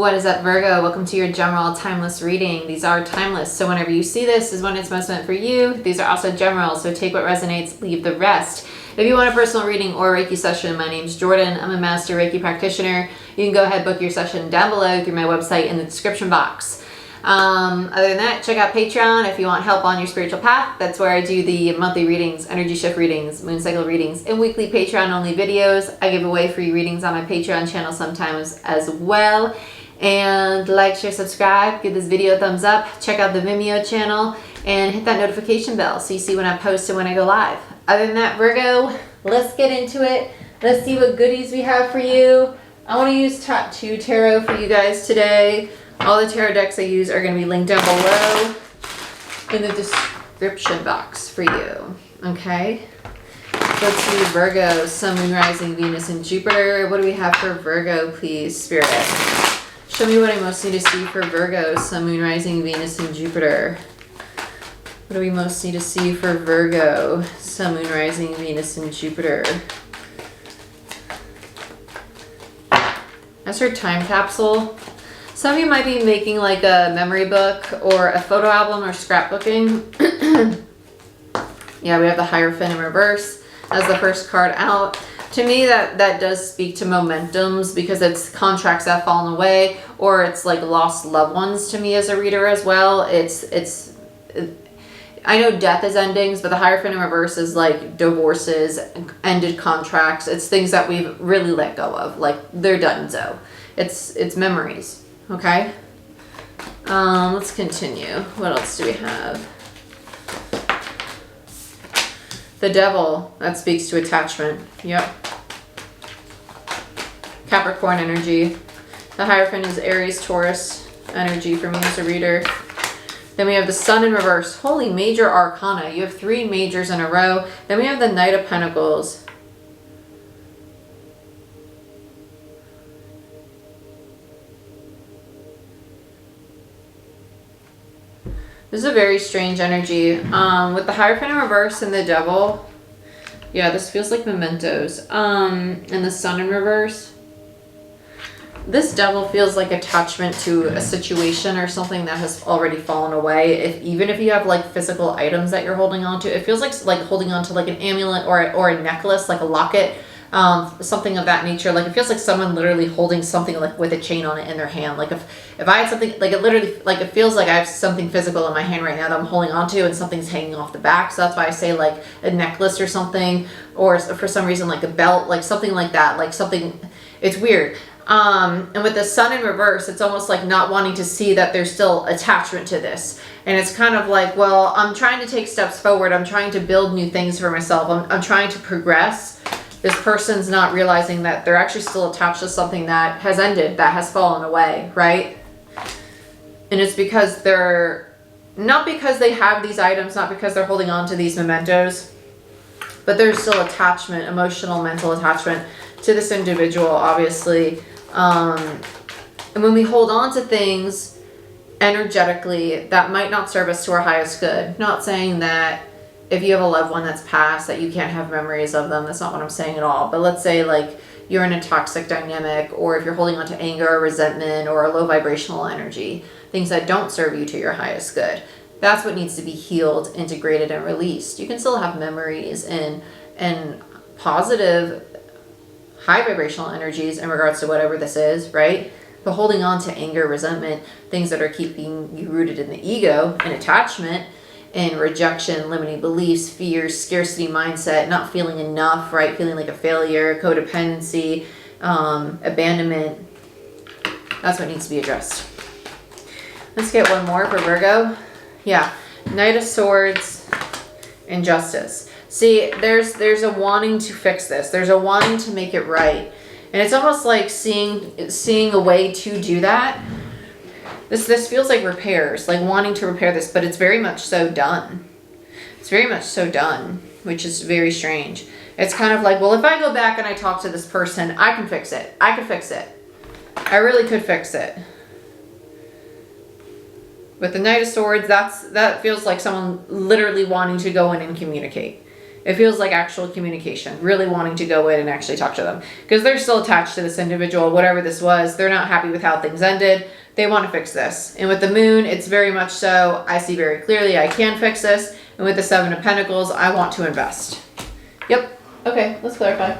What is up, Virgo? Welcome to your general timeless reading. These are timeless, so whenever you see this is when it's most meant for you. These are also general, so take what resonates, leave the rest. If you want a personal reading or a Reiki session, my name's Jordyn. I'm a master Reiki practitioner. You can go ahead and book your session down below through my website in the description box. Other than that, check out Patreon if you want help on your spiritual path. That's where I do the monthly readings, energy shift readings, moon cycle readings, and weekly Patreon only videos. I give away free readings on my Patreon channel sometimes as well. And like, share, subscribe, give this video a thumbs up, check out the Vimeo channel, and hit that notification bell so you see when I post and when I go live. Other than that, Virgo, let's get into it. Let's see what goodies we have for you. I want to use top 2 tarot for you guys today. All the tarot decks I use are going to be linked down below in the description box for you. Okay? Let's see Virgo, Sun, Moon, Rising, Venus, and Jupiter. What do we have for Virgo, please, Spirit? Show me what I most need to see for Virgo, Sun, Moon, Rising, Venus, and Jupiter. What do we most need to see for Virgo, Sun, Moon, Rising, Venus, and Jupiter? That's her time capsule. Some of you might be making like a memory book or a photo album or scrapbooking. Yeah, we have the Hierophant in reverse as the first card out. To me, that does speak to momentums because it's contracts that have fallen away, or it's like lost loved ones to me as a reader as well. I know death is endings, but the Hierophant in reverse is like divorces, ended contracts. It's things that we've really let go of, like they're done. So it's memories. Okay. Let's continue. What else do we have? The Devil, that speaks to attachment. Yep. Capricorn energy. The Hierophant is Aries, Taurus energy for me as a reader. Then we have the Sun in reverse. Holy major arcana. You have 3 majors in a row. Then we have the Knight of Pentacles. This is a very strange energy. With the Hierophant in reverse and the Devil. Yeah, this feels like mementos. And the Sun in reverse. This Devil feels like attachment to a situation or something that has already fallen away. Even if you have like physical items that you're holding on to, it feels like holding on to like an amulet or a necklace, like a locket, something of that nature. Like it feels like someone literally holding something like with a chain on it in their hand. Like if I had something, like it literally, like it feels like I have something physical in my hand right now that I'm holding on to and something's hanging off the back. So that's why I say like a necklace or something, or for some reason like a belt, like something like that, like something, it's weird. And with the Sun in reverse, it's almost like not wanting to see that there's still attachment to this. And it's kind of like, well, I'm trying to take steps forward. I'm trying to build new things for myself. I'm trying to progress. This person's not realizing that they're actually still attached to something that has ended, that has fallen away, right? And it's because not because they have these items, not because they're holding on to these mementos, but there's still attachment, emotional, mental attachment to this individual, obviously. And when we hold on to things energetically, that might not serve us to our highest good. Not saying that if you have a loved one that's passed that you can't have memories of them. That's not what I'm saying at all. But let's say like you're in a toxic dynamic, or if you're holding on to anger or resentment or a low vibrational energy, things that don't serve you to your highest good. That's what needs to be healed, integrated, and released. You can still have memories and positive high vibrational energies in regards to whatever this is, right? But holding on to anger, resentment, things that are keeping you rooted in the ego and attachment and rejection, limiting beliefs, fears, scarcity mindset, not feeling enough, right? Feeling like a failure, codependency, abandonment. That's what needs to be addressed. Let's get one more for Virgo. Yeah, Knight of Swords and Justice. See, there's a wanting to fix this. There's a wanting to make it right. And it's almost like seeing a way to do that. This feels like repairs, like wanting to repair this, but it's very much so done. It's very much so done, which is very strange. It's kind of like, well, if I go back and I talk to this person, I can fix it. I can fix it. I really could fix it. With the Knight of Swords, that feels like someone literally wanting to go in and communicate. It feels like actual communication, really wanting to go in and actually talk to them. Because they're still attached to this individual, whatever this was. They're not happy with how things ended. They want to fix this. And with the moon, it's very much so, I see very clearly I can fix this. And with the Seven of Pentacles, I want to invest. Yep. Okay, let's clarify.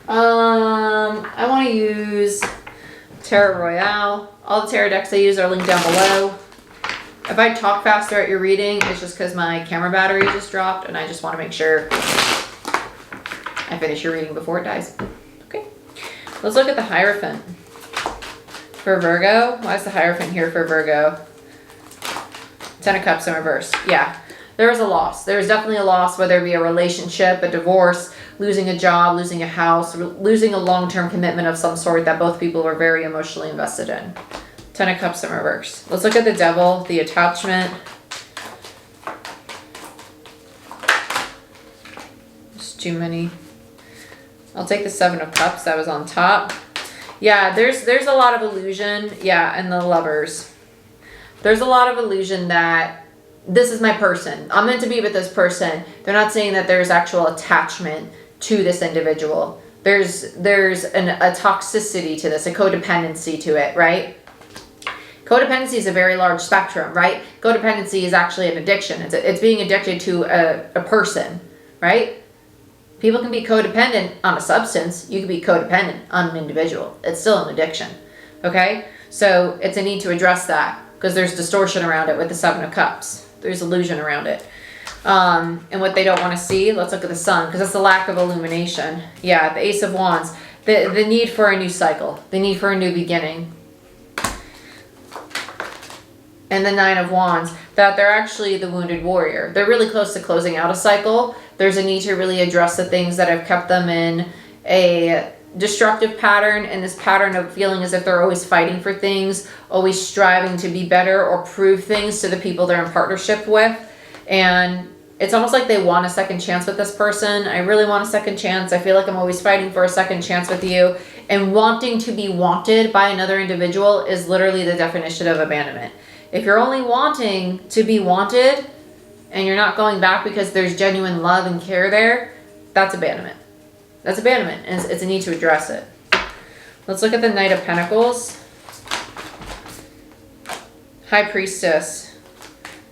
I want to use Tarot Royale. All the tarot decks I use are linked down below. If I talk fast throughout your reading, it's just because my camera battery just dropped and I just want to make sure I finish your reading before it dies. Okay. Let's look at the Hierophant. For Virgo, why is the Hierophant here for Virgo? Ten of Cups in reverse. Yeah, there is a loss. There is definitely a loss, whether it be a relationship, a divorce, losing a job, losing a house, losing a long-term commitment of some sort that both people were very emotionally invested in. Ten of Cups in reverse. Let's look at the Devil, the attachment. There's too many. I'll take the Seven of Cups that was on top. Yeah, there's a lot of illusion. Yeah, and the Lovers. There's a lot of illusion that this is my person. I'm meant to be with this person. They're not saying that there's actual attachment to this individual. There's a toxicity to this, a codependency to it, right? Codependency is a very large spectrum, right? Codependency is actually an addiction. It's being addicted to a person, right? People can be codependent on a substance. You can be codependent on an individual. It's still an addiction, okay? So it's a need to address that because there's distortion around it with the Seven of Cups. There's illusion around it. And what they don't want to see, let's look at the Sun, because that's the lack of illumination. Yeah, the Ace of Wands, the need for a new cycle, the need for a new beginning. And the Nine of Wands, that they're actually the wounded warrior. They're really close to closing out a cycle. There's a need to really address the things that have kept them in a destructive pattern, and this pattern of feeling as if they're always fighting for things, always striving to be better or prove things to the people they're in partnership with. And it's almost like they want a second chance with this person. I really want a second chance. I feel like I'm always fighting for a second chance with you. And wanting to be wanted by another individual is literally the definition of abandonment. If you're only wanting to be wanted and you're not going back because there's genuine love and care there, that's abandonment. That's abandonment, and it's a need to address it. Let's look at the Knight of Pentacles. High Priestess.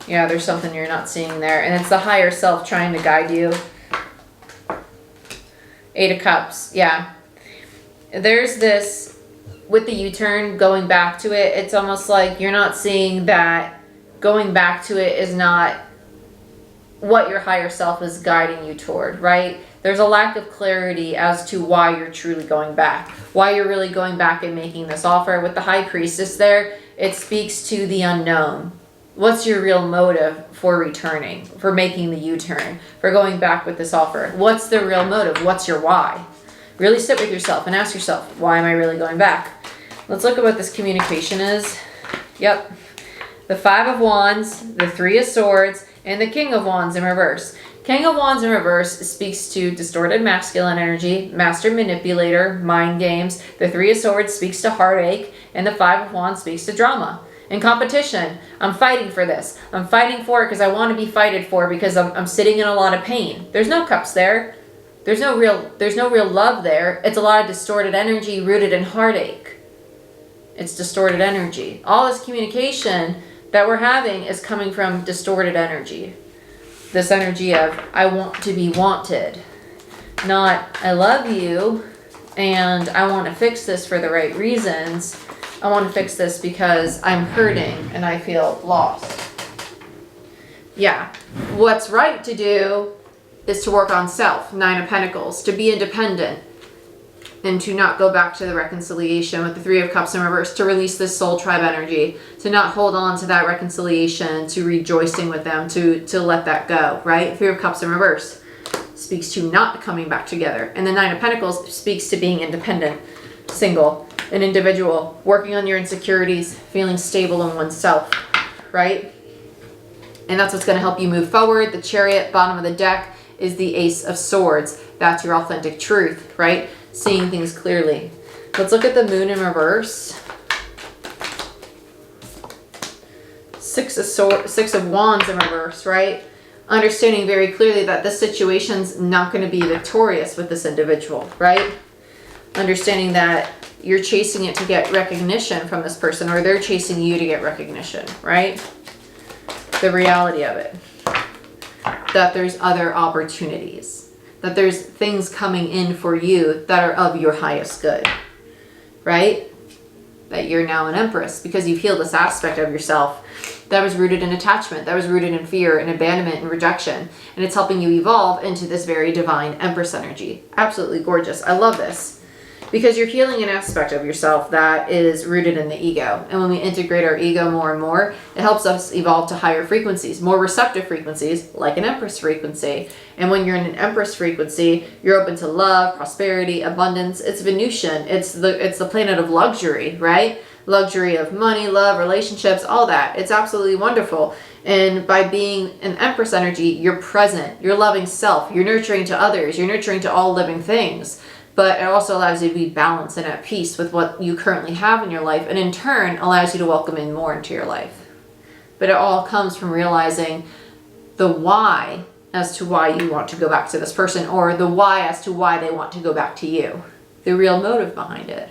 Yeah, there's something you're not seeing there. And it's the higher self trying to guide you. Eight of Cups. Yeah. There's this, with the U-turn, going back to it, it's almost like you're not seeing that going back to it is not what your higher self is guiding you toward, right? There's a lack of clarity as to why you're truly going back, why you're really going back and making this offer. With the High Priestess there, it speaks to the unknown. What's your real motive for returning, for making the U-turn, for going back with this offer? What's the real motive? What's your why? Really sit with yourself and ask yourself, why am I really going back? Let's look at what this communication is. Yep. The Five of Wands, the Three of Swords, and the King of Wands in reverse. King of Wands in reverse speaks to distorted masculine energy, master manipulator, mind games. The Three of Swords speaks to heartache, and the Five of Wands speaks to drama and competition. I'm fighting for this. I'm fighting for it because I want to be fighted for, because I'm sitting in a lot of pain. There's no cups there. There's no real love there. It's a lot of distorted energy rooted in heartache. It's distorted energy. All this communication that we're having is coming from distorted energy. This energy of, I want to be wanted. Not, I love you and I want to fix this for the right reasons. I want to fix this because I'm hurting and I feel lost. Yeah. What's right to do is to work on self. Nine of Pentacles. To be independent. And to not go back to the reconciliation with the Three of Cups in reverse, to release this soul tribe energy, to not hold on to that reconciliation, to rejoicing with them, to let that go, right? Three of Cups in reverse speaks to not coming back together. And the Nine of Pentacles speaks to being independent, single, an individual, working on your insecurities, feeling stable in oneself, right? And that's what's going to help you move forward. The Chariot, bottom of the deck, is the Ace of Swords. That's your authentic truth, right? Seeing things clearly. Let's look at the Moon in reverse. Six of Wands in reverse, right? understanding very clearly that this situation's not going to be victorious with this individual, right? Understanding that you're chasing it to get recognition from this person, or they're chasing you to get recognition, right? The reality of it. That there's other opportunities. That there's things coming in for you that are of your highest good, right? That you're now an Empress because you've healed this aspect of yourself that was rooted in attachment, that was rooted in fear and abandonment and rejection. And it's helping you evolve into this very divine Empress energy. Absolutely gorgeous. I love this. Because you're healing an aspect of yourself that is rooted in the ego. And when we integrate our ego more and more, it helps us evolve to higher frequencies, more receptive frequencies, like an Empress frequency. And when you're in an Empress frequency, you're open to love, prosperity, abundance. It's Venusian. It's the planet of luxury, right? Luxury of money, love, relationships, all that. It's absolutely wonderful. And by being an Empress energy, you're present, you're loving self, you're nurturing to others, you're nurturing to all living things. But it also allows you to be balanced and at peace with what you currently have in your life, and in turn allows you to welcome in more into your life. But it all comes from realizing the why as to why you want to go back to this person, or the why as to why they want to go back to you. The real motive behind it.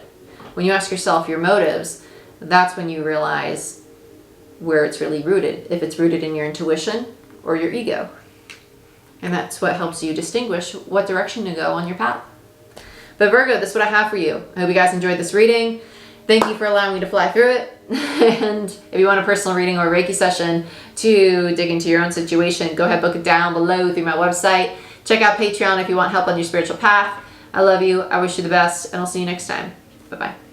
When you ask yourself your motives, that's when you realize where it's really rooted. If it's rooted in your intuition or your ego. And that's what helps you distinguish what direction to go on your path. But Virgo, this is what I have for you. I hope you guys enjoyed this reading. Thank you for allowing me to fly through it. And if you want a personal reading or a Reiki session to dig into your own situation, go ahead, book it down below through my website. Check out Patreon if you want help on your spiritual path. I love you. I wish you the best, and I'll see you next time. Bye-bye.